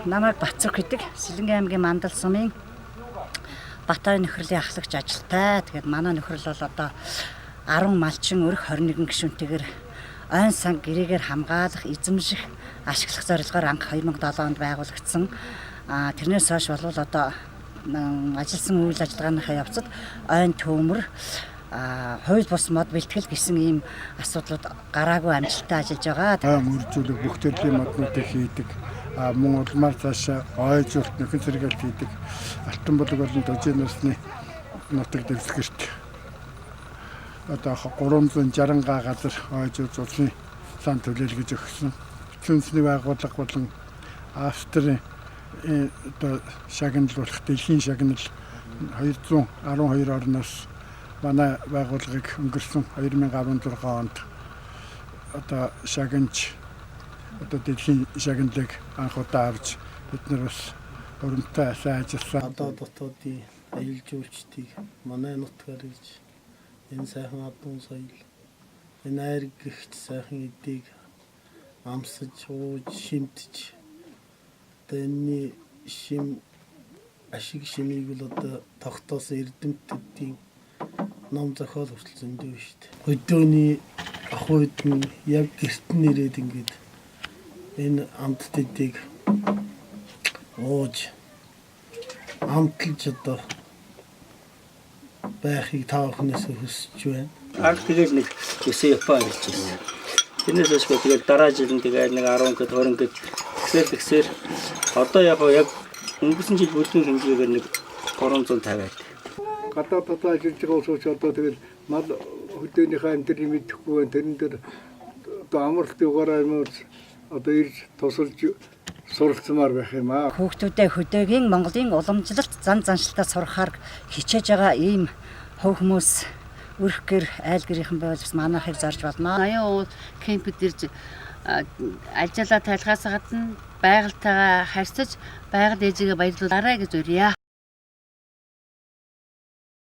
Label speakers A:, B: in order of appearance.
A: намайг Бацүрх гэдэг Сэлэнгийн аймгийн Мандал сумын Батбаян нөхрөлийн ахлагч ажилтай. Тэгээд манай нөхрөл бол одоо 10 малчин өрх 21 гишүүнтэйгээр ойн сан гэрээгээр хамгаалах, эзэмших, ашиглах зорилгоор анх 2007 онд байгуулагдсан. Тэрнээс хойш бол одоо ажилласан үйл ажиллагааныхаа явцад ойн төмөр хууль бус мод бэлтгэл гэсэн ийм асуудлууд гараагүй амжилттай ажиллаж байгаа.
B: Мөржүүлэг бүх төрлийн моднуудыг хийдэг. Мөн улмаар цаашаа ойжуулт нөхөн сэргэлт хийдэг. Алтан булаг болон дожийн насны нутаг дэвсгэрт одоо 360 га газар ойжуулж улсын сан төлөөлгөж өгсөн. Цэнсний байгууллага болон Австрийн одоо шагналуулах дэлхийн шагнал 212 орноос манай байгууллагыг өнгөрсөн 2016 онд одоо шагнаж одоо дэлхийн шагналыг анх удаа авч бид нар бас өрөмтэй сайн ажилласан.
C: Одоо дотоодын аялал жуулчдыг манай нутгаар ирж энэ сайхан адуун соёл, энэ айраг гихч сайхан эдийг амсаж, ууж, шимтж одоо энэ шим ашиг шимийг л одоо тогтоосон эрдэмтдийн ном зохиол хүртэл зөндөө шүү дээ. Өдөөний ахуйд нь яг гэрт нь ирээд ингээд энэ амттдыг ууж амтлж одоо байхыг та бүхнээс хүсэж байна.
D: Анх тэгээд нэг өсөө Япон ирж байсан. Тэрнээс хойш тэгээд дараа жил нь тэгээд нэг 10 гээд 20 гээд тэгсээр одоо яг өнгөрсөн жил бүрдийн хэмжээгээр нэг 350 байд.
B: Гадаад дотоо ажиллаж байгаа учраас одоо тэгэл мал хөдөөнийхөө амьдрыг мэдэхгүй байна. Тэрэн дээр одоо амралт югаараа юм одоо ирж тусалж суралцмаар байх юм аа.
A: Хүүхдүүдээ хөдөөгийн Монголын уламжлалт зан заншилтаа сурахаар хичээж байгаа ийм хөв хүмүүс өрх гэр айл гэрийнхэн байвал бас манайхыг зорж болно.
E: Аян уул кемпэд ирж ажиллаа тайлхаас гадна байгальтайгаа харьцаж байгаль ээжигээ баярлуулаарай гэж урья.